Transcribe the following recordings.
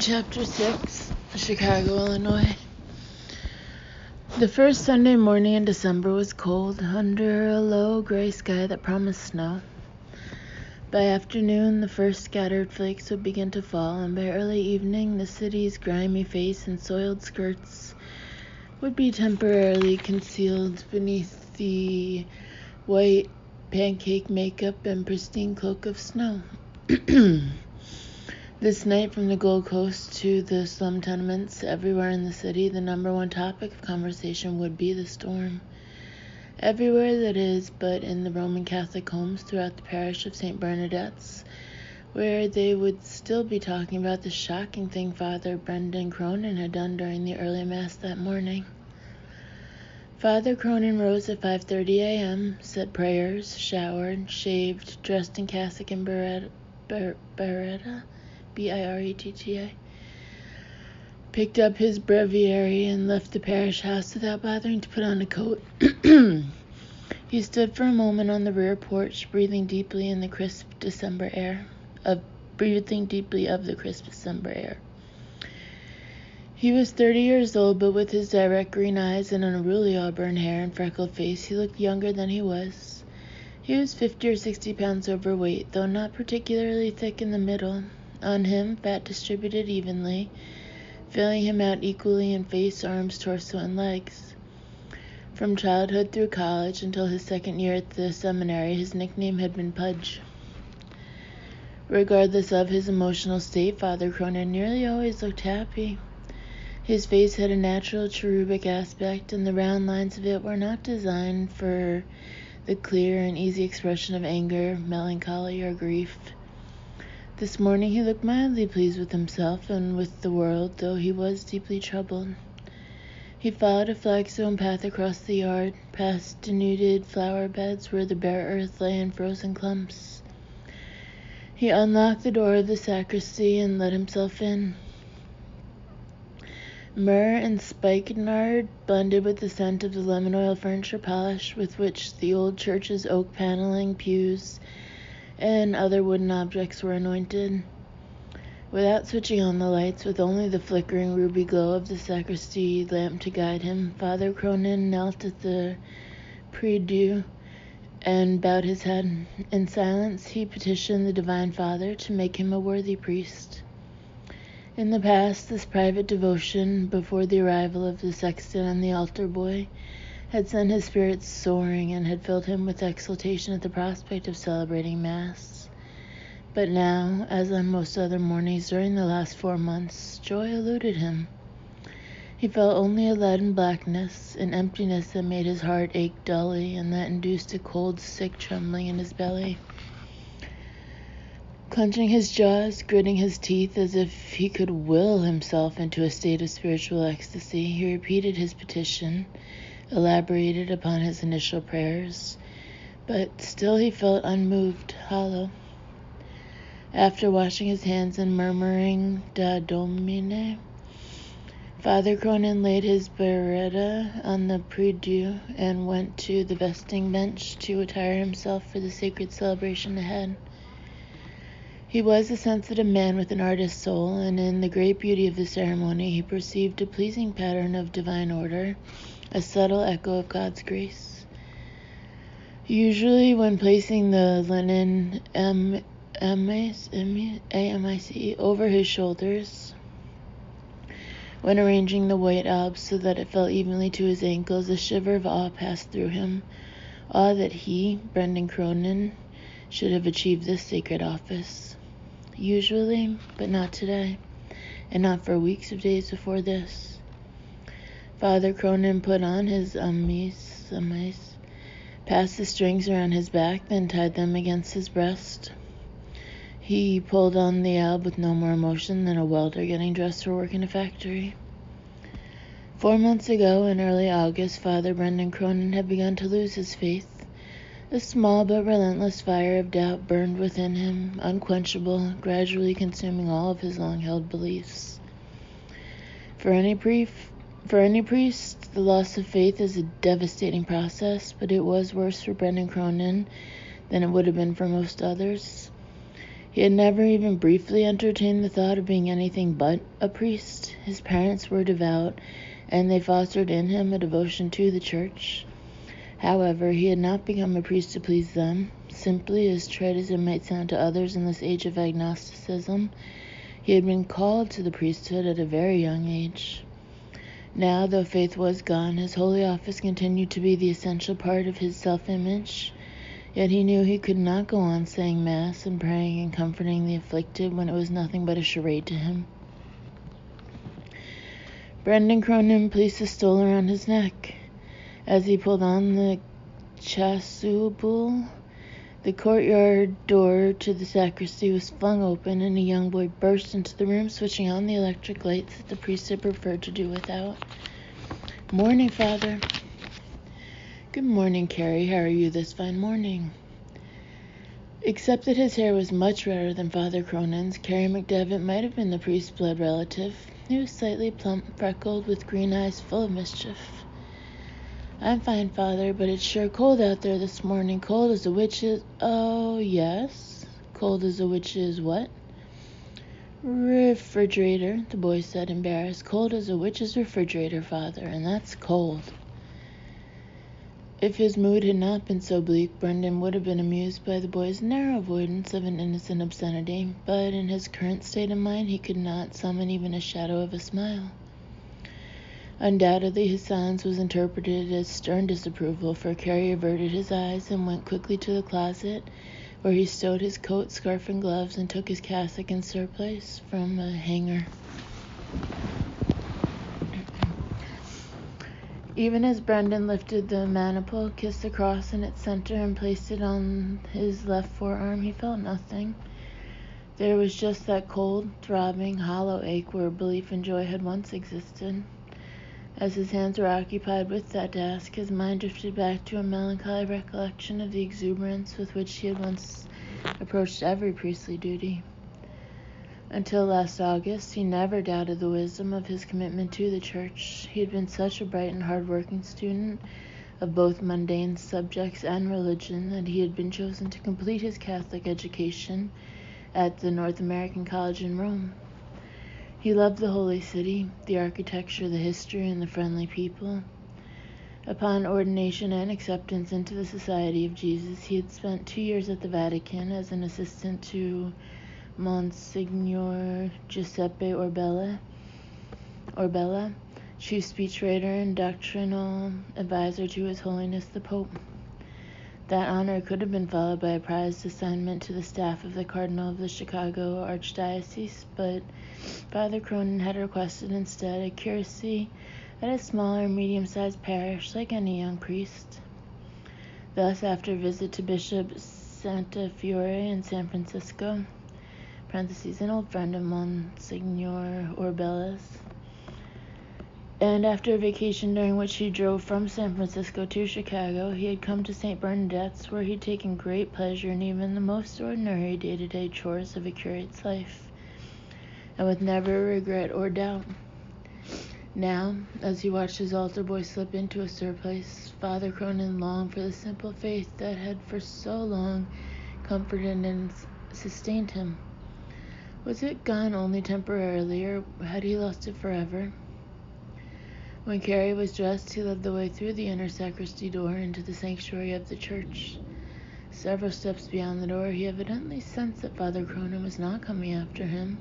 Chapter 6, Chicago, Illinois. The first Sunday morning in December was cold, under a low gray sky that promised snow. By afternoon, the first scattered flakes would begin to fall, and by early evening, the city's grimy face and soiled skirts would be temporarily concealed beneath the white pancake makeup and pristine cloak of snow. This night, from the Gold Coast to the slum tenements everywhere in the city, the number one topic of conversation would be the storm. Everywhere, that is, but in the Roman Catholic homes throughout the parish of St. Bernadette's, where they would still be talking about the shocking thing Father Brendan Cronin had done during the early Mass that morning. Father Cronin rose at 5:30 a.m., said prayers, showered, shaved, dressed in cassock and beretta, B-I-R-E-T-T-A, picked up his breviary and left the parish house without bothering to put on a coat. He stood for a moment on the rear porch, breathing deeply of the crisp December air. He was 30 years old, but with his direct green eyes and unruly auburn hair and freckled face, he looked younger than he was. He was 50 or 60 pounds overweight, though not particularly thick in the middle. On him, fat distributed evenly, filling him out equally in face, arms, torso, and legs. From childhood through college until his second year at the seminary, his nickname had been Pudge. Regardless of his emotional state, Father Cronin nearly always looked happy. His face had a natural cherubic aspect, and the round lines of it were not designed for the clear and easy expression of anger, melancholy, or grief. This morning he looked mildly pleased with himself and with the world, though he was deeply troubled. He followed a flagstone path across the yard, past denuded flower beds where the bare earth lay in frozen clumps. He unlocked the door of the sacristy and let himself in. Myrrh and spikenard blended with the scent of the lemon oil furniture polish with which the old church's oak paneling, pews, and other wooden objects were anointed. Without switching on the lights, with only the flickering ruby glow of the sacristy lamp to guide him, Father Cronin knelt at the prie-dieu and bowed his head. In silence, he petitioned the Divine Father to make him a worthy priest. In the past, this private devotion, before the arrival of the sexton and the altar boy, had sent his spirits soaring and had filled him with exultation at the prospect of celebrating Mass. But now, as on most other mornings during the last 4 months, joy eluded him. He felt only a leaden blackness, an emptiness that made his heart ache dully and that induced a cold, sick trembling in his belly. Clenching his jaws, gritting his teeth as if he could will himself into a state of spiritual ecstasy, he repeated his petition, elaborated upon his initial prayers, but still he felt unmoved, hollow. After washing his hands and murmuring Da Domine, Father Cronin laid his beretta on the prie-dieu and went to the vesting bench to attire himself for the sacred celebration ahead. He was a sensitive man with an artist's soul, and in the great beauty of the ceremony he perceived a pleasing pattern of divine order, a subtle echo of God's grace. Usually, when placing the linen amice over his shoulders, when arranging the white alb so that it fell evenly to his ankles, a shiver of awe passed through him, awe that he, Brendan Cronin, should have achieved this sacred office. Usually, but not today, and not for weeks of days before this. Father Cronin put on his amice, passed the strings around his back, then tied them against his breast. He pulled on the alb with no more emotion than a welder getting dressed for work in a factory. 4 months ago, in early August, Father Brendan Cronin had begun to lose his faith. A small but relentless fire of doubt burned within him, unquenchable, gradually consuming all of his long-held beliefs. For any priest, the loss of faith is a devastating process, but it was worse for Brendan Cronin than it would have been for most others. He had never even briefly entertained the thought of being anything but a priest. His parents were devout, and they fostered in him a devotion to the church. However, he had not become a priest to please them. Simply, as trite as it might sound to others in this age of agnosticism, he had been called to the priesthood at a very young age. Now, though faith was gone, his holy office continued to be the essential part of his self-image. Yet he knew he could not go on saying Mass and praying and comforting the afflicted when it was nothing but a charade to him. Brendan Cronin placed a stole around his neck. As he pulled on the chasuble, the courtyard door to the sacristy was flung open, and a young boy burst into the room, switching on the electric lights that the priest had preferred to do without. "Morning, Father." "Good morning, Carrie. How are you this fine morning?" Except that his hair was much redder than Father Cronin's, Carrie McDevitt might have been the priest's blood relative. He was slightly plump, freckled, with green eyes full of mischief. "I'm fine, Father, but it's sure cold out there this morning. Cold as a witch's—" "Oh, yes? Cold as a witch's what?" "Refrigerator," the boy said, embarrassed. "Cold as a witch's refrigerator, Father, and that's cold." If his mood had not been so bleak, Brendan would have been amused by the boy's narrow avoidance of an innocent obscenity, but in his current state of mind he could not summon even a shadow of a smile. Undoubtedly, his silence was interpreted as stern disapproval, for Carrie averted his eyes and went quickly to the closet, where he stowed his coat, scarf, and gloves, and took his cassock and surplice from a hanger. Even as Brendan lifted the maniple, kissed the cross in its center, and placed it on his left forearm, he felt nothing. There was just that cold, throbbing, hollow ache where belief and joy had once existed. As his hands were occupied with that task, his mind drifted back to a melancholy recollection of the exuberance with which he had once approached every priestly duty. Until last August, he never doubted the wisdom of his commitment to the church. He had been such a bright and hard-working student of both mundane subjects and religion that he had been chosen to complete his Catholic education at the North American College in Rome. He loved the holy city, the architecture, the history, and the friendly people. Upon ordination and acceptance into the Society of Jesus, he had spent 2 years at the Vatican as an assistant to Monsignor Giuseppe Orbella, chief speechwriter and doctrinal advisor to His Holiness the Pope. That honor could have been followed by a prized assignment to the staff of the Cardinal of the Chicago Archdiocese, but Father Cronin had requested instead a curacy at a smaller, medium-sized parish like any young priest. Thus, after a visit to Bishop Santa Fiore in San Francisco, (an old friend of Monsignor Orbella's), and after a vacation during which he drove from San Francisco to Chicago, he had come to St. Bernadette's, where he had taken great pleasure in even the most ordinary day-to-day chores of a curate's life, and with never a regret or doubt. Now, as he watched his altar boy slip into a surplice, Father Cronin longed for the simple faith that had for so long comforted and sustained him. Was it gone only temporarily, or had he lost it forever? When Carrie was dressed, he led the way through the inner sacristy door into the sanctuary of the church. Several steps beyond the door, he evidently sensed that Father Cronin was not coming after him,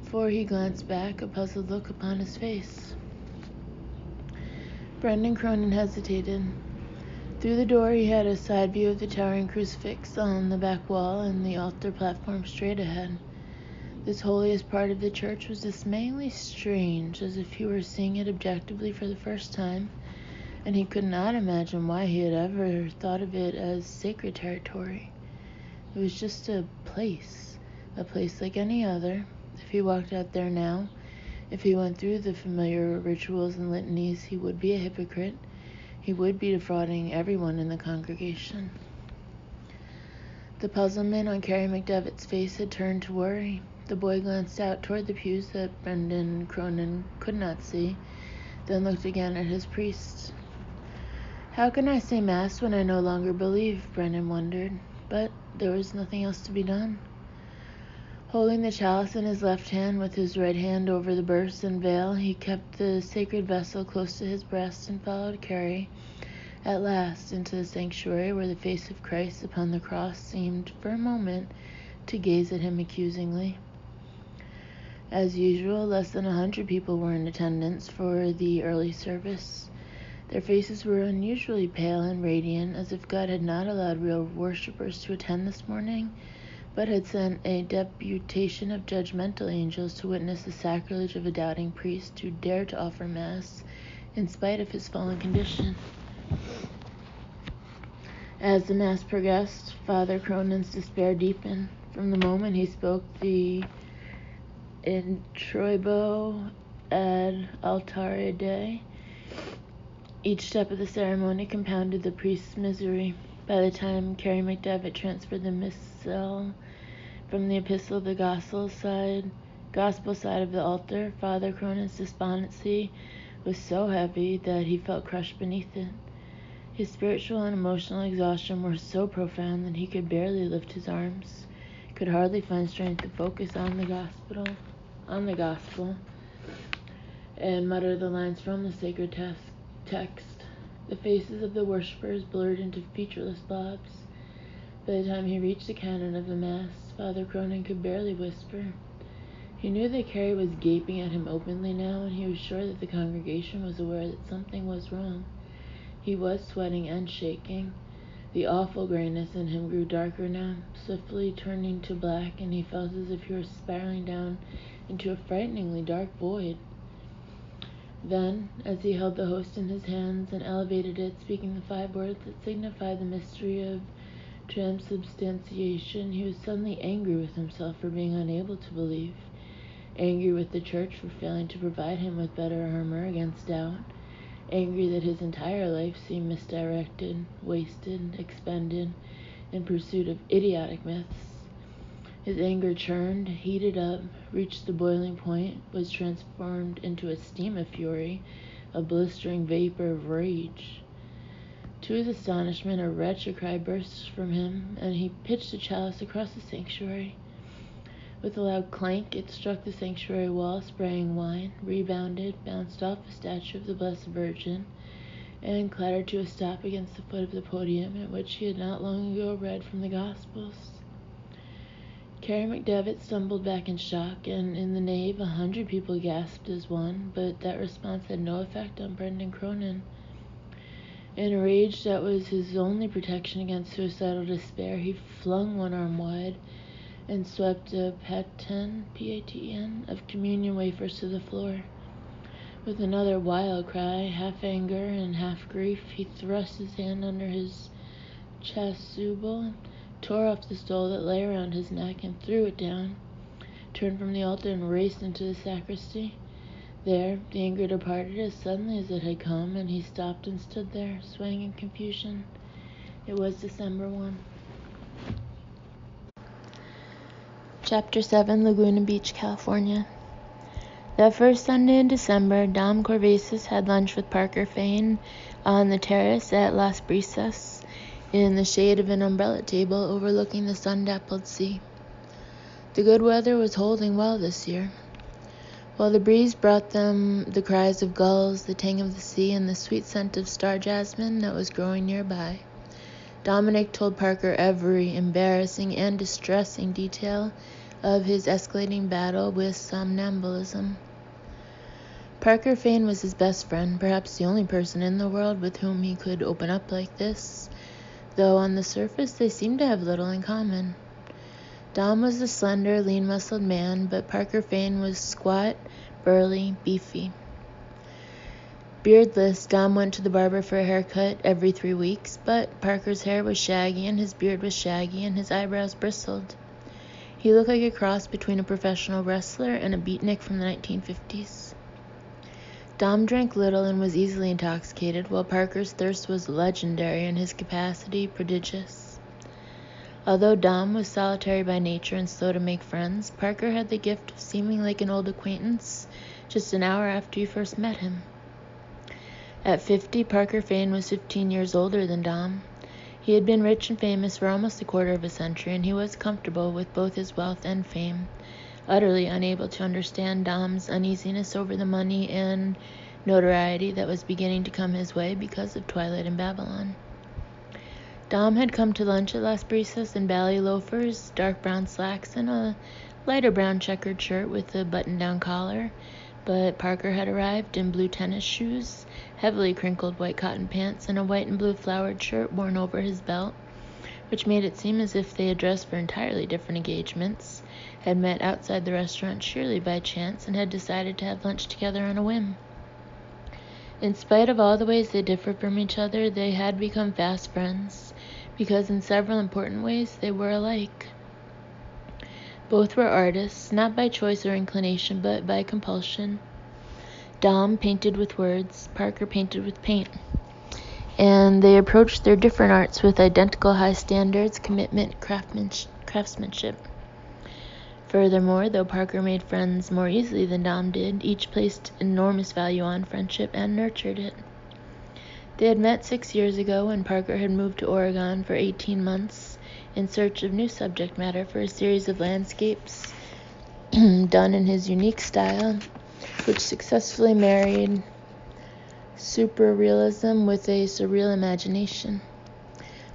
for he glanced back, a puzzled look upon his face. Brendan Cronin hesitated. Through the door, he had a side view of the towering crucifix on the back wall and the altar platform straight ahead. This holiest part of the church was dismayingly strange, as if he were seeing it objectively for the first time, and he could not imagine why he had ever thought of it as sacred territory. It was just a place like any other. If he walked out there now, if he went through the familiar rituals and litanies, he would be a hypocrite. He would be defrauding everyone in the congregation. The puzzlement on Carrie McDevitt's face had turned to worry. The boy glanced out toward the pews that Brendan Cronin could not see, then looked again at his priest. How can I say Mass when I no longer believe? Brendan wondered, but there was nothing else to be done. Holding the chalice in his left hand with his right hand over the burse and veil, he kept the sacred vessel close to his breast and followed Carrie at last into the sanctuary, where the face of Christ upon the cross seemed for a moment to gaze at him accusingly. As usual, less than 100 people were in attendance for the early service. Their faces were unusually pale and radiant, as if God had not allowed real worshippers to attend this morning, but had sent a deputation of judgmental angels to witness the sacrilege of a doubting priest who dared to offer Mass in spite of his fallen condition. As the Mass progressed, Father Cronin's despair deepened. From the moment he spoke the Introibo ad altare Dei, each step of the ceremony compounded the priest's misery. By the time Carrie McDevitt transferred the missal from the epistle to the gospel side of the altar, Father Cronin's despondency was so heavy that he felt crushed beneath it. His spiritual and emotional exhaustion were so profound that he could barely lift his arms, could hardly find strength to focus on the gospel, and mutter the lines from the sacred text. The faces of the worshippers blurred into featureless blobs. By the time he reached the canon of the Mass, Father Cronin could barely whisper. He knew that Carrie was gaping at him openly now, and he was sure that the congregation was aware that something was wrong. He was sweating and shaking. The awful grayness in him grew darker now, swiftly turning to black, and he felt as if he were spiraling down into a frighteningly dark void. Then, as he held the host in his hands and elevated it, speaking the 5 words that signify the mystery of transubstantiation, he was suddenly angry with himself for being unable to believe, angry with the Church for failing to provide him with better armor against doubt, angry that his entire life seemed misdirected, wasted, expended in pursuit of idiotic myths. His anger churned, heated up, reached the boiling point, was transformed into a steam of fury, a blistering vapor of rage. To his astonishment, a wretched cry burst from him, and he pitched the chalice across the sanctuary. With a loud clank, it struck the sanctuary wall, spraying wine, rebounded, bounced off a statue of the Blessed Virgin, and clattered to a stop against the foot of the podium at which he had not long ago read from the Gospels. Carrie McDevitt stumbled back in shock, and in the nave 100 people gasped as one, but that response had no effect on Brendan Cronin. In a rage that was his only protection against suicidal despair, he flung one arm wide and swept a P-A-T-E-N, of communion wafers to the floor. With another wild cry, half anger and half grief, he thrust his hand under his chasuble, tore off the stole that lay around his neck, and threw it down, turned from the altar and raced into the sacristy. There, the anger departed as suddenly as it had come, and he stopped and stood there, swaying in confusion. It was December 1. Chapter 7, Laguna Beach, California. That first Sunday in December, Dom Corvasis had lunch with Parker Fane on the terrace at Las Brisas, in the shade of an umbrella table overlooking the sun-dappled sea. The good weather was holding well this year. While the breeze brought them the cries of gulls, the tang of the sea, and the sweet scent of star jasmine that was growing nearby, Dominic told Parker every embarrassing and distressing detail of his escalating battle with somnambulism. Parker Fane was his best friend, perhaps the only person in the world with whom he could open up like this, though on the surface they seemed to have little in common. Dom was a slender, lean-muscled man, but Parker Fane was squat, burly, beefy. Beardless, Dom went to the barber for a haircut every 3 weeks, but Parker's hair was shaggy and his beard was shaggy and his eyebrows bristled. He looked like a cross between a professional wrestler and a beatnik from the 1950s. Dom drank little and was easily intoxicated, while Parker's thirst was legendary and his capacity prodigious. Although Dom was solitary by nature and slow to make friends, Parker had the gift of seeming like an old acquaintance just an hour after you first met him. At 50, Parker Fane was 15 years older than Dom. He had been rich and famous for almost a quarter of a century, and he was comfortable with both his wealth and fame, utterly unable to understand Dom's uneasiness over the money and notoriety that was beginning to come his way because of Twilight in Babylon. Dom had come to lunch at Las Brisas in bally loafers, dark brown slacks, and a lighter brown checkered shirt with a button-down collar, but Parker had arrived in blue tennis shoes, heavily crinkled white cotton pants, and a white and blue flowered shirt worn over his belt, which made it seem as if they had dressed for entirely different engagements, had met outside the restaurant surely by chance, and had decided to have lunch together on a whim. In spite of all the ways they differed from each other, they had become fast friends, because in several important ways they were alike. Both were artists, not by choice or inclination, but by compulsion. Dom painted with words, Parker painted with paint. And they approached their different arts with identical high standards, commitment, craftsmanship. Furthermore, though Parker made friends more easily than Dom did, each placed enormous value on friendship and nurtured it. They had met 6 years ago when Parker had moved to Oregon for 18 months in search of new subject matter for a series of landscapes done in his unique style, which successfully married superrealism with a surreal imagination.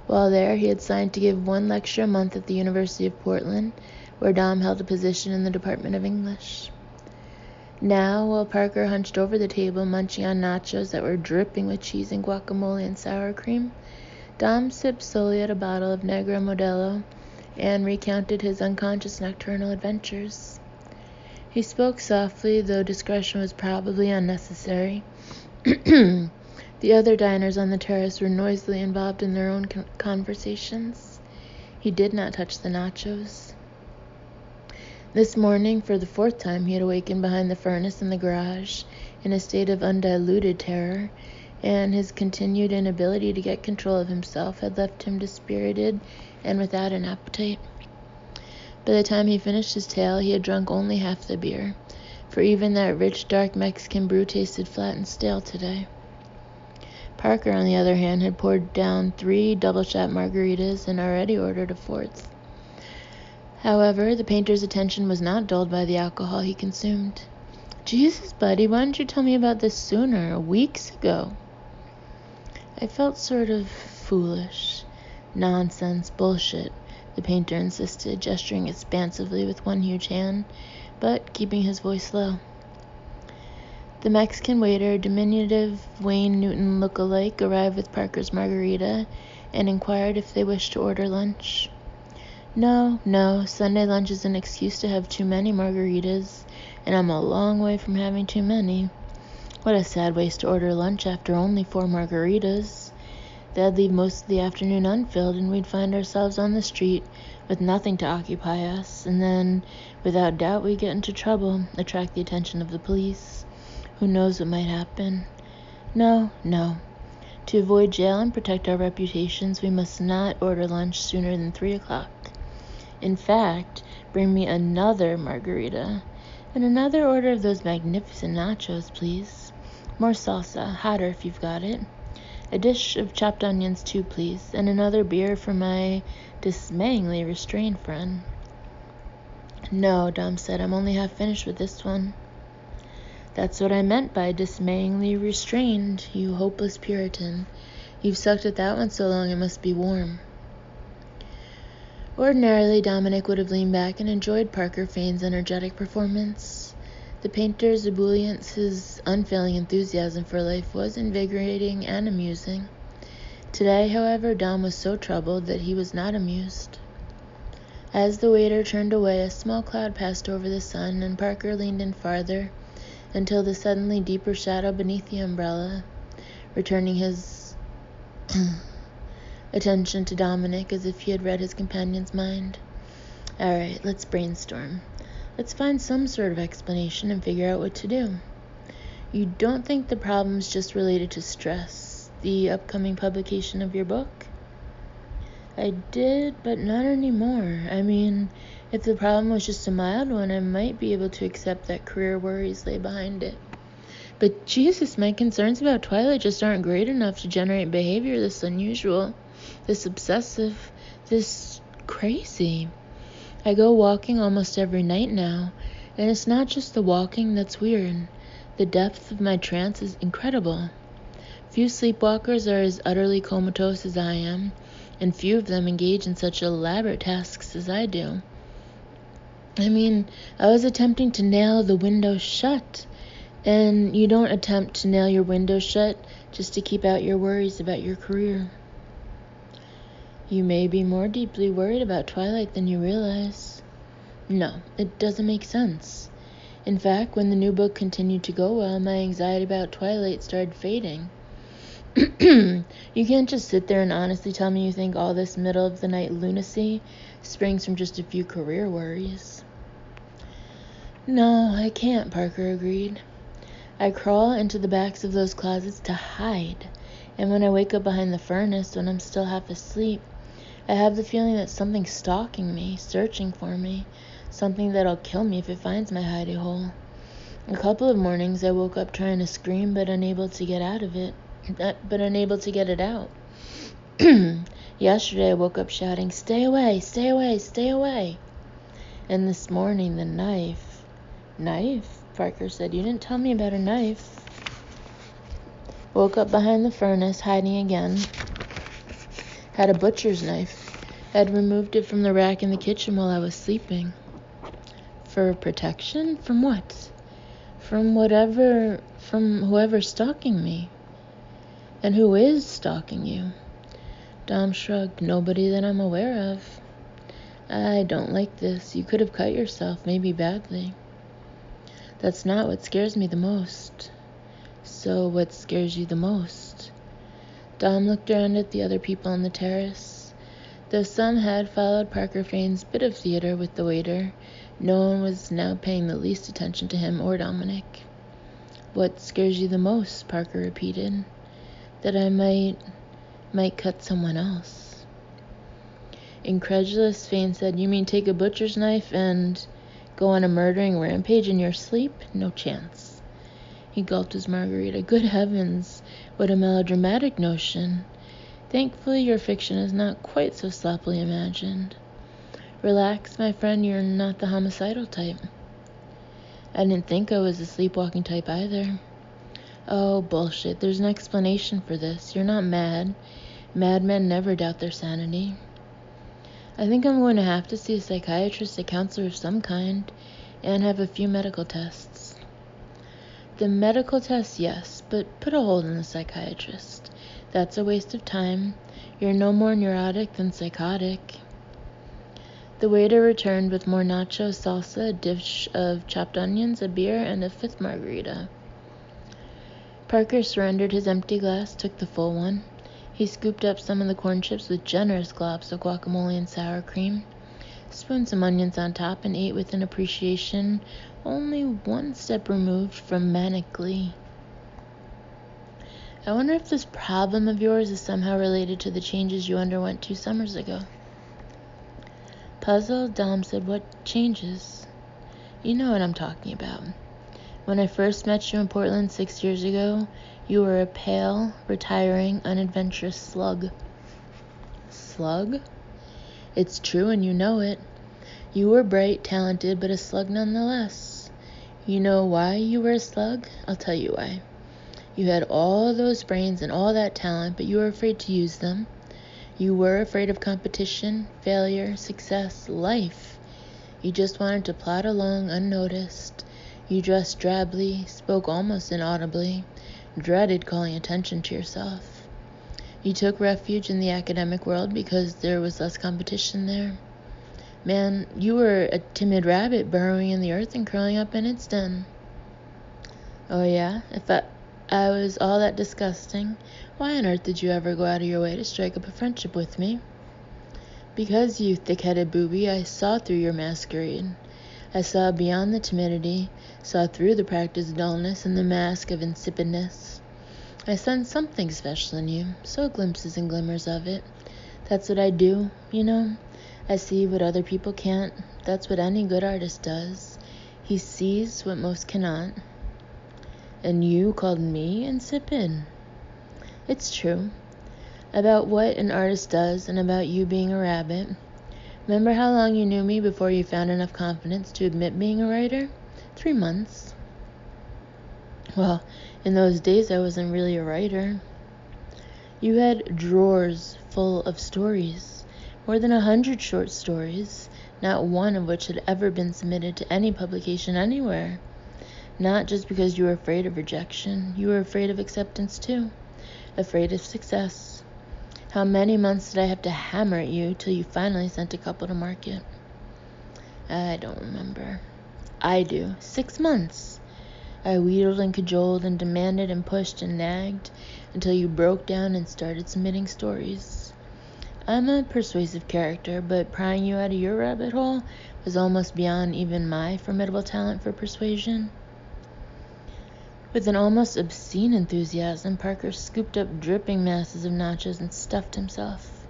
While there, he had signed to give 1 lecture a month at the University of Portland, where Dom held a position in the Department of English. Now, while Parker hunched over the table munching on nachos that were dripping with cheese and guacamole and sour cream, Dom sipped slowly at a bottle of Negro Modelo and recounted his unconscious nocturnal adventures. He spoke softly, though discretion was probably unnecessary. The other diners on the terrace were noisily involved in their own conversations. He did not touch the nachos. This morning, for the 4th time, he had awakened behind the furnace in the garage in a state of undiluted terror, and his continued inability to get control of himself had left him dispirited and without an appetite. By the time he finished his tale, he had drunk only half the beer, for even that rich, dark Mexican brew tasted flat and stale today. Parker, on the other hand, had poured down 3 double-shot margaritas and already ordered a 4th. However, the painter's attention was not dulled by the alcohol he consumed. "Jesus, buddy, why didn't you tell me about this sooner, weeks ago?" "I felt sort of foolish." "Nonsense, bullshit," the painter insisted, gesturing expansively with one huge hand, but keeping his voice low. The Mexican waiter, diminutive Wayne Newton look-alike, arrived with Parker's margarita and inquired if they wished to order lunch. No, Sunday lunch is an excuse to have too many margaritas, and I'm a long way from having too many. What a sad waste to order lunch after only 4 margaritas. That'd leave most of the afternoon unfilled, and we'd find ourselves on the street with nothing to occupy us, and then, without doubt, we'd get into trouble, attract the attention of the police. Who knows what might happen? No. To avoid jail and protect our reputations, we must not order lunch sooner than 3 o'clock. In fact, bring me another margarita, and another order of those magnificent nachos, please. More salsa, hotter if you've got it. A dish of chopped onions too, please, and another beer for my dismayingly restrained friend. No, Dom said, I'm only half finished with this one. That's what I meant by dismayingly restrained, you hopeless Puritan. You've sucked at that one so long it must be warm. Ordinarily, Dominic would have leaned back and enjoyed Parker Fane's energetic performance. The painter's ebullience, his unfailing enthusiasm for life, was invigorating and amusing. Today, however, Dom was so troubled that he was not amused. As the waiter turned away, a small cloud passed over the sun, and Parker leaned in farther, until the suddenly deeper shadow beneath the umbrella, returning his attention to Dominic as if he had read his companion's mind. All right, let's brainstorm. Let's find some sort of explanation and figure out what to do. You don't think the problem's just related to stress, the upcoming publication of your book? I did, but not anymore. I mean, if the problem was just a mild one, I might be able to accept that career worries lay behind it. But Jesus, my concerns about Twilight just aren't great enough to generate behavior this unusual. this obsessive, this crazy. I go walking almost every night now, and it's not just the walking that's weird. The depth of my trance is incredible. Few sleepwalkers are as utterly comatose as I am, and few of them engage in such elaborate tasks as I do. I mean, I was attempting to nail the window shut, and you don't attempt to nail your window shut just to keep out your worries about your career. You may be more deeply worried about Twilight than you realize. No, it doesn't make sense. In fact, when the new book continued to go well, my anxiety about Twilight started fading. You can't just sit there and honestly tell me you think all this middle-of-the-night lunacy springs from just a few career worries. No, I can't, Parker agreed. I crawl into the backs of those closets to hide, and when I wake up behind the furnace when I'm still half asleep, I have the feeling that something's stalking me, searching for me, something that'll kill me if it finds my hidey hole. A couple of mornings I woke up trying to scream but unable to get it out. Yesterday I woke up shouting, "Stay away, stay away, stay away." And this morning the knife. Knife? Parker said. You didn't tell me about a knife. Woke up behind the furnace, hiding again. Had a butcher's knife. Had removed it from the rack in the kitchen while I was sleeping. For protection? From what? From whoever's stalking me. And who is stalking you? Dom shrugged. Nobody that I'm aware of. I don't like this. You could have cut yourself, maybe badly. That's not what scares me the most. So what scares you the most? Dom looked around at the other people on the terrace. Though some had followed Parker Fane's bit of theater with the waiter, no one was now paying the least attention to him or Dominic. What scares you the most? Parker repeated. That I might cut someone else. Incredulous, Fane said, You mean take a butcher's knife and go on a murdering rampage in your sleep? No chance. He gulped his margarita. Good heavens, what a melodramatic notion. Thankfully, your fiction is not quite so sloppily imagined. Relax, my friend, you're not the homicidal type. I didn't think I was the sleepwalking type either. Oh, bullshit, there's an explanation for this. You're not mad. Madmen never doubt their sanity. I think I'm going to have to see a psychiatrist, a counselor of some kind, and have a few medical tests. The medical tests, yes, but put a hold on the psychiatrist. That's a waste of time. You're no more neurotic than psychotic. The waiter returned with more nachos, salsa, a dish of chopped onions, a beer, and a fifth margarita. Parker surrendered his empty glass, took the full one. He scooped up some of the corn chips with generous globs of guacamole and sour cream, spooned some onions on top, and ate with an appreciation only one step removed from manic glee. I wonder if this problem of yours is somehow related to the changes you underwent 2 summers ago. Puzzled, Dom said, What changes? You know what I'm talking about. When I first met you in Portland 6 years ago, you were a pale, retiring, unadventurous slug. Slug? It's true and you know it. You were bright, talented, but a slug nonetheless. You know why you were a slug? I'll tell you why. You had all those brains and all that talent, but you were afraid to use them. You were afraid of competition, failure, success, life. You just wanted to plod along unnoticed. You dressed drably, spoke almost inaudibly, dreaded calling attention to yourself. You took refuge in the academic world because there was less competition there. Man, you were a timid rabbit burrowing in the earth and curling up in its den. Oh yeah? If I was all that disgusting, why on earth did you ever go out of your way to strike up a friendship with me? Because, you thick-headed booby, I saw through your masquerade. I saw beyond the timidity, saw through the practiced dullness and the mask of insipidness. I sensed something special in you, saw glimpses and glimmers of it. That's what I do, you know. I see what other people can't. That's what any good artist does. He sees what most cannot. And you called me insipid. It's true. about what an artist does and about you being a rabbit. Remember how long you knew me before you found enough confidence to admit being a writer? 3 months. Well, in those days I wasn't really a writer. You had drawers full of stories, more than 100 short stories, not one of which had ever been submitted to any publication anywhere. Not just because you were afraid of rejection, you were afraid of acceptance too, afraid of success. How many months did I have to hammer at you till you finally sent a couple to market? I don't remember. I do. 6 months. I wheedled and cajoled and demanded and pushed and nagged until you broke down and started submitting stories. I'm a persuasive character, but prying you out of your rabbit hole was almost beyond even my formidable talent for persuasion. With an almost obscene enthusiasm, Parker scooped up dripping masses of nachos and stuffed himself.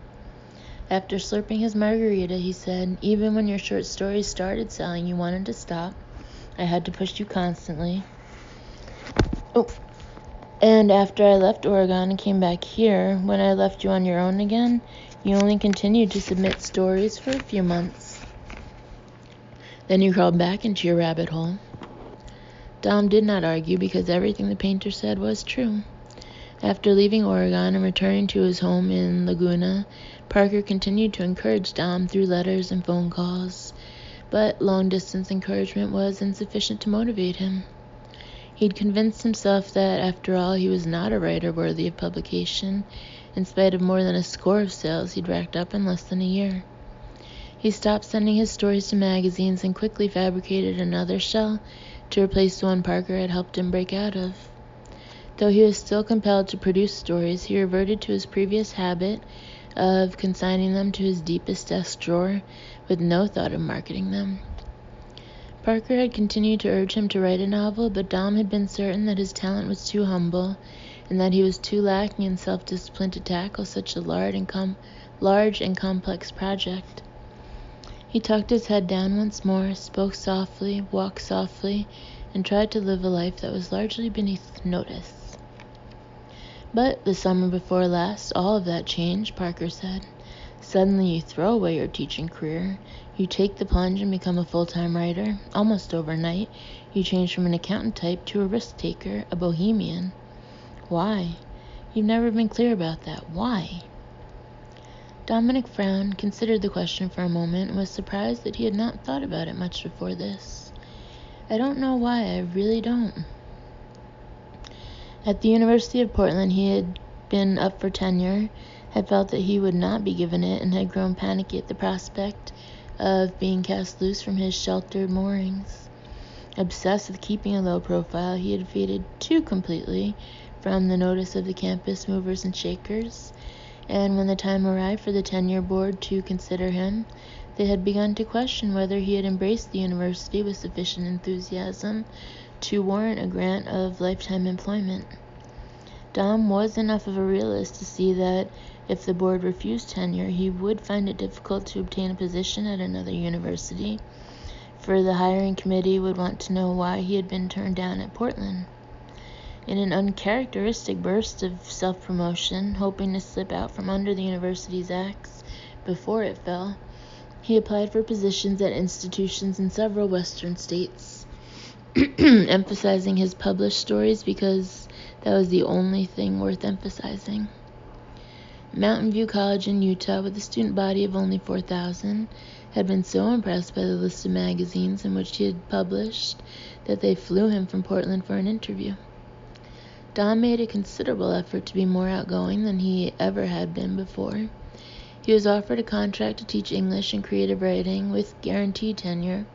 After slurping his margarita, he said, "Even when your short stories started selling, you wanted to stop. I had to push you constantly. Oh, and after I left Oregon and came back here, when I left you on your own again, you only continued to submit stories for a few months. Then you crawled back into your rabbit hole." Dom did not argue because everything the painter said was true. After leaving Oregon and returning to his home in Laguna, Parker continued to encourage Dom through letters and phone calls, but long-distance encouragement was insufficient to motivate him. He'd convinced himself that, after all, he was not a writer worthy of publication, in spite of more than a score of sales he'd racked up in less than a year. He stopped sending his stories to magazines and quickly fabricated another shell to replace the one Parker had helped him break out of. Though he was still compelled to produce stories, he reverted to his previous habit of consigning them to his deepest desk drawer with no thought of marketing them. Parker had continued to urge him to write a novel, but Dom had been certain that his talent was too humble and that he was too lacking in self-discipline to tackle such a large and complex project. He tucked his head down once more, spoke softly, walked softly, and tried to live a life that was largely beneath notice. But the summer before last, all of that changed, Parker said. Suddenly you throw away your teaching career. You take the plunge and become a full-time writer. Almost overnight, you change from an accountant type to a risk-taker, a bohemian. Why? You've never been clear about that. Why? Dominic frowned, considered the question for a moment, and was surprised that he had not thought about it much before this. I don't know why, I really don't. At the University of Portland, he had been up for tenure, had felt that he would not be given it, and had grown panicky at the prospect of being cast loose from his sheltered moorings. Obsessed with keeping a low profile, he had faded too completely from the notice of the campus movers and shakers, and when the time arrived for the tenure board to consider him, they had begun to question whether he had embraced the university with sufficient enthusiasm to warrant a grant of lifetime employment. Dom was enough of a realist to see that if the board refused tenure, he would find it difficult to obtain a position at another university, for the hiring committee would want to know why he had been turned down at Portland. In an uncharacteristic burst of self-promotion, hoping to slip out from under the university's axe before it fell, he applied for positions at institutions in several western states, emphasizing his published stories because that was the only thing worth emphasizing. Mountain View College in Utah, with a student body of only 4,000, had been so impressed by the list of magazines in which he had published that they flew him from Portland for an interview. Dom made a considerable effort to be more outgoing than he ever had been before. He was offered a contract to teach English and creative writing with guaranteed tenure.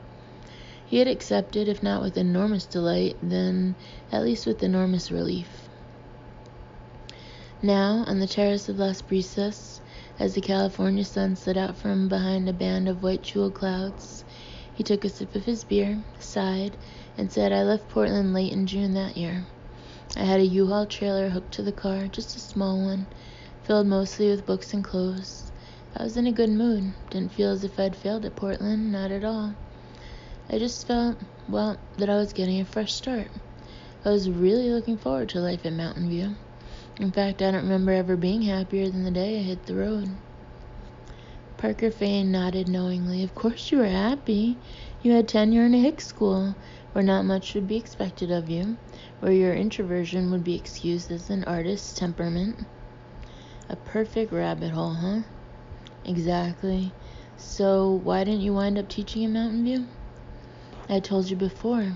He had accepted, if not with enormous delight, then at least with enormous relief. Now, on the terrace of Las Brisas, as the California sun slid out from behind a band of white jeweled clouds, he took a sip of his beer, sighed, and said, "I left Portland late in June that year. I had a U-Haul trailer hooked to the car, just a small one, filled mostly with books and clothes. I was in a good mood, didn't feel as if I'd failed at Portland, not at all. I just felt, that I was getting a fresh start. I was really looking forward to life at Mountain View. In fact, I don't remember ever being happier than the day I hit the road. Parker Fane nodded knowingly. Of course you were happy. You had tenure in a hick school, where not much would be expected of you, where your introversion would be excused as an artist's temperament. A perfect rabbit hole, huh? Exactly. So why didn't you wind up teaching in Mountain View? I told you before.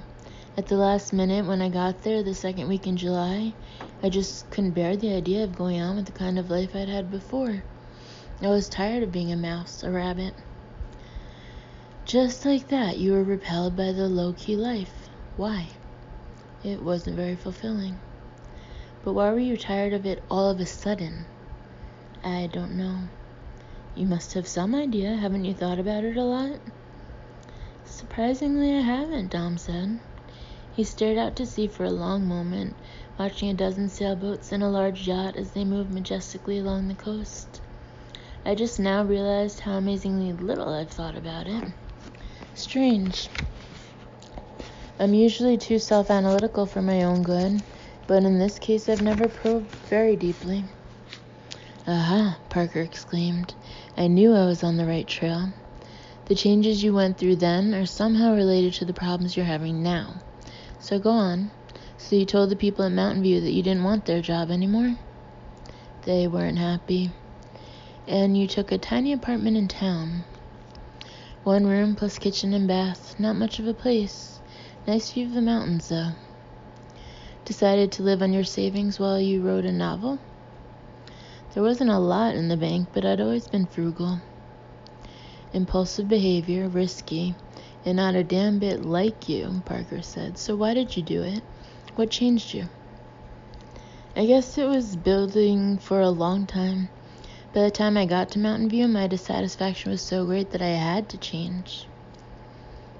At the last minute, when I got there the second week in July, I just couldn't bear the idea of going on with the kind of life I'd had before. I was tired of being a mouse, a rabbit. Just like that, you were repelled by the low-key life. Why? It wasn't very fulfilling. But why were you tired of it all of a sudden? I don't know. You must have some idea. Haven't you thought about it a lot? Surprisingly, I haven't, Dom said. He stared out to sea for a long moment, watching a dozen sailboats and a large yacht as they moved majestically along the coast. I just now realized how amazingly little I've thought about it. Strange. I'm usually too self-analytical for my own good, but in this case I've never probed very deeply. Aha, Parker exclaimed. I knew I was on the right trail. The changes you went through then are somehow related to the problems you're having now. So go on. So you told the people at Mountain View that you didn't want their job anymore? They weren't happy. And you took a tiny apartment in town. 1 room plus kitchen and bath. Not much of a place. Nice view of the mountains, though. Decided to live on your savings while you wrote a novel? There wasn't a lot in the bank, but I'd always been frugal. Impulsive behavior, risky, and not a damn bit like you, Parker said. So why did you do it? What changed you? I guess it was building for a long time. By the time I got to Mountain View, my dissatisfaction was so great that I had to change.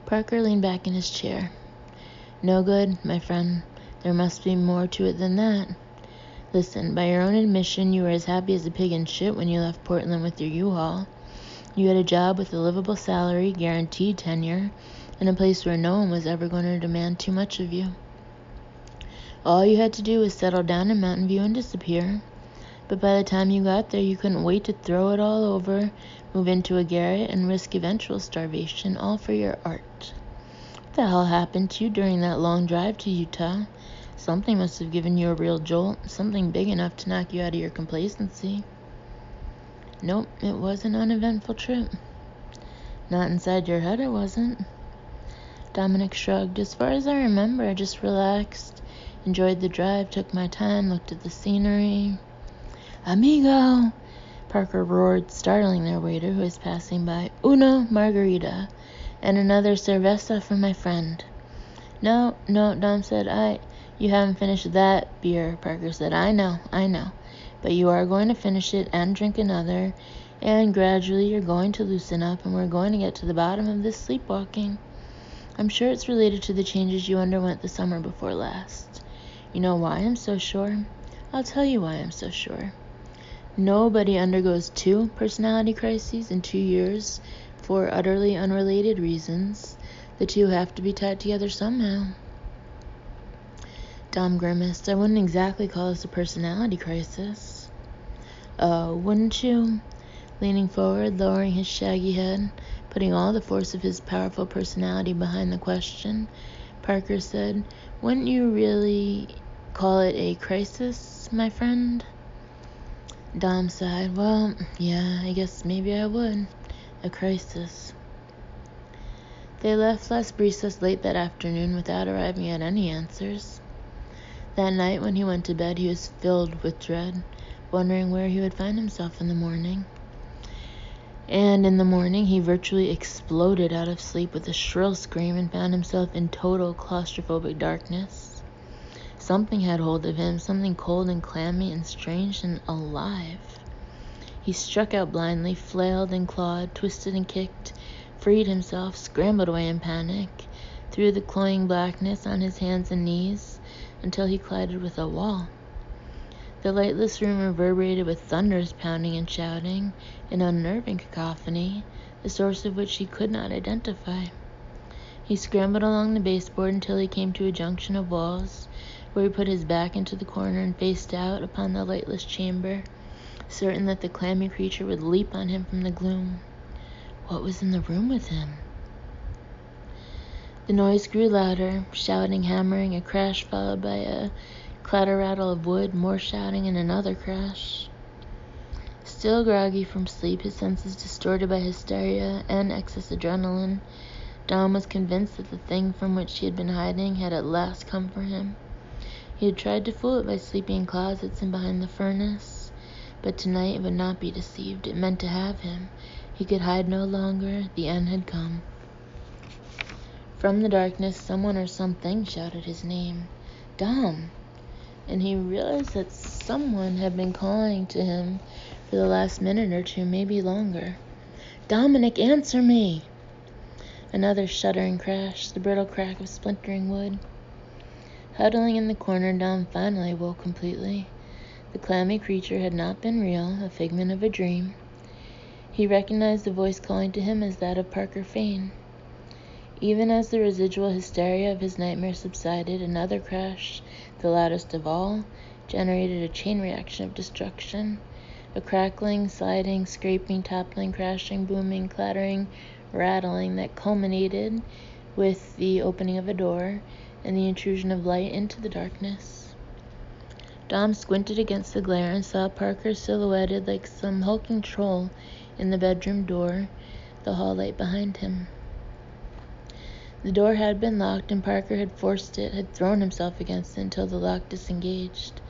Parker leaned back in his chair. No good, my friend. There must be more to it than that. Listen, by your own admission, you were as happy as a pig in shit when you left Portland with your U-Haul. You had a job with a livable salary, guaranteed tenure, in a place where no one was ever going to demand too much of you. All you had to do was settle down in Mountain View and disappear. But by the time you got there, you couldn't wait to throw it all over, move into a garret, and risk eventual starvation, all for your art. What the hell happened to you during that long drive to Utah? Something must have given you a real jolt, something big enough to knock you out of your complacency. Nope, it was an uneventful trip. Not inside your head, it wasn't. Dominic shrugged. As far as I remember, I just relaxed, enjoyed the drive, took my time, looked at the scenery. Amigo! Parker roared, startling their waiter, who was passing by. Uno margarita, and another cerveza for my friend. No, Dom said. You haven't finished that beer, Parker said. I know. But you are going to finish it and drink another, and gradually you're going to loosen up, and we're going to get to the bottom of this sleepwalking. I'm sure it's related to the changes you underwent the summer before last. You know why I'm so sure? I'll tell you why I'm so sure. Nobody undergoes 2 personality crises in 2 years for utterly unrelated reasons. The 2 have to be tied together somehow. Dom grimaced. I wouldn't exactly call this a personality crisis. Oh, wouldn't you? Leaning forward, lowering his shaggy head, putting all the force of his powerful personality behind the question, Parker said, wouldn't you really call it a crisis, my friend? Dom sighed. Well, yeah, I guess maybe I would. A crisis. They left Las Brisas late that afternoon without arriving at any answers. That night when he went to bed, he was filled with dread, wondering where he would find himself in the morning. And in the morning, he virtually exploded out of sleep with a shrill scream and found himself in total claustrophobic darkness. Something had hold of him, something cold and clammy and strange and alive. He struck out blindly, flailed and clawed, twisted and kicked, freed himself, scrambled away in panic, through the cloying blackness on his hands and knees, until he collided with a wall. The lightless room reverberated with thunderous pounding and shouting, an unnerving cacophony, the source of which he could not identify. He scrambled along the baseboard until he came to a junction of walls, where he put his back into the corner and faced out upon the lightless chamber, certain that the clammy creature would leap on him from the gloom. What was in the room with him? The noise grew louder, shouting, hammering, a crash followed by a clatter-rattle of wood, more shouting, and another crash. Still groggy from sleep, his senses distorted by hysteria and excess adrenaline, Dom was convinced that the thing from which he had been hiding had at last come for him. He had tried to fool it by sleeping in closets and behind the furnace, but tonight it would not be deceived. It meant to have him. He could hide no longer. The end had come. From the darkness, someone or something shouted his name. Dom! And he realized that someone had been calling to him for the last minute or two, maybe longer. Dominic, answer me! Another shuddering crash, the brittle crack of splintering wood. Huddling in the corner, Dom finally woke completely. The clammy creature had not been real, a figment of a dream. He recognized the voice calling to him as that of Parker Fane. Even as the residual hysteria of his nightmare subsided, another crash, the loudest of all, generated a chain reaction of destruction. A crackling, sliding, scraping, toppling, crashing, booming, clattering, rattling that culminated with the opening of a door and the intrusion of light into the darkness. Dom squinted against the glare and saw Parker silhouetted like some hulking troll in the bedroom door, the hall light behind him. The door had been locked, and Parker had forced it, had thrown himself against it until the lock disengaged.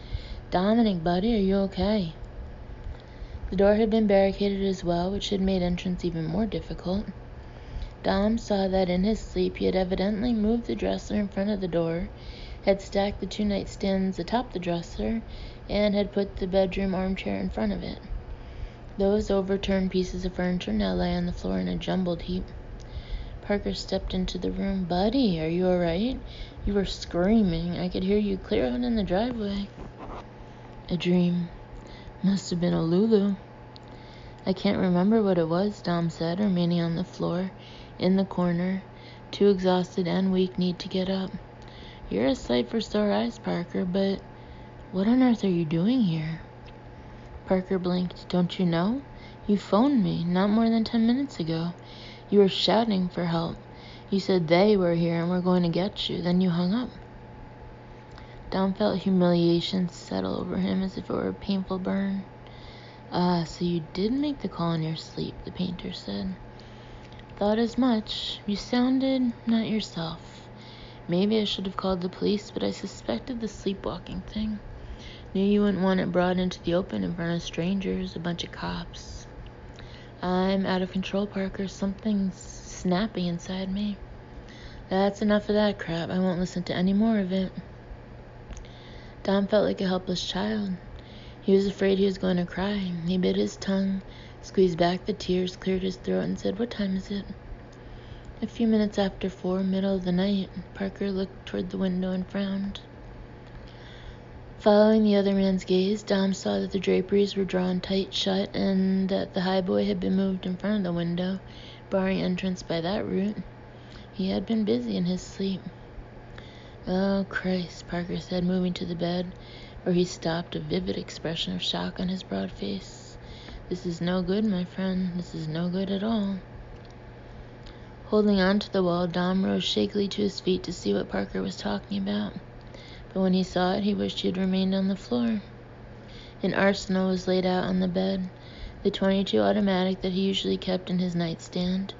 Dominic, buddy, are you okay? The door had been barricaded as well, which had made entrance even more difficult. Dom saw that in his sleep he had evidently moved the dresser in front of the door, had stacked the 2 nightstands atop the dresser, and had put the bedroom armchair in front of it. Those overturned pieces of furniture now lay on the floor in a jumbled heap. Parker stepped into the room. Buddy, are you all right? You were screaming. I could hear you clear out in the driveway. A dream. Must have been a Lulu. I can't remember what it was, Dom said, remaining on the floor, in the corner, too exhausted and weak-kneed to get up. You're a sight for sore eyes, Parker, but what on earth are you doing here? Parker blinked. Don't you know? You phoned me not more than 10 minutes ago. You were shouting for help. You said they were here and were going to get you. Then you hung up. Dom felt humiliation settle over him as if it were a painful burn. Ah, so you did make the call in your sleep, the painter said. Thought as much. You sounded not yourself. Maybe I should have called the police, but I suspected the sleepwalking thing. Knew you wouldn't want it brought into the open in front of strangers, a bunch of cops. I'm out of control, Parker. Something's snapping inside me. That's enough of that crap. I won't listen to any more of it. Dom felt like a helpless child. He was afraid he was going to cry. He bit his tongue, squeezed back the tears, cleared his throat, and said, What time is it? A few minutes after 4, middle of the night. Parker looked toward the window and frowned. Following the other man's gaze, Dom saw that the draperies were drawn tight shut and that the highboy had been moved in front of the window, barring entrance by that route. He had been busy in his sleep. Oh, Christ, Parker said, moving to the bed, where he stopped, a vivid expression of shock on his broad face. This is no good, my friend. This is no good at all. Holding on to the wall, Dom rose shakily to his feet to see what Parker was talking about. But when he saw it, he wished he had remained on the floor. An arsenal was laid out on the bed, the .22 automatic that he usually kept in his nightstand,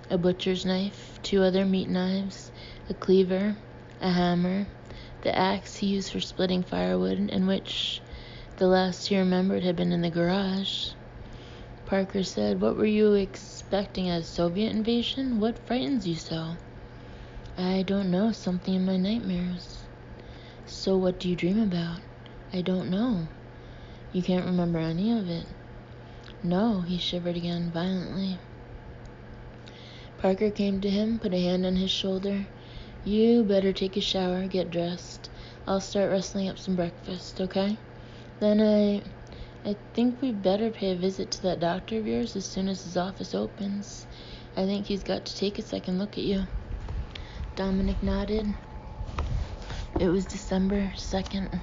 a butcher's knife, 2 other meat knives, a cleaver, a hammer, the axe he used for splitting firewood, and which, the last he remembered, had been in the garage. Parker said, What were you expecting, a Soviet invasion? What frightens you so? I don't know, something in my nightmares. So what do you dream about? I don't know. You can't remember any of it? No, he shivered again, violently. Parker came to him, put a hand on his shoulder. You better take a shower, get dressed. I'll start rustling up some breakfast, okay? Then I think we'd better pay a visit to that doctor of yours as soon as his office opens. I think he's got to take a second look at you. Dominic nodded. It was December 2nd.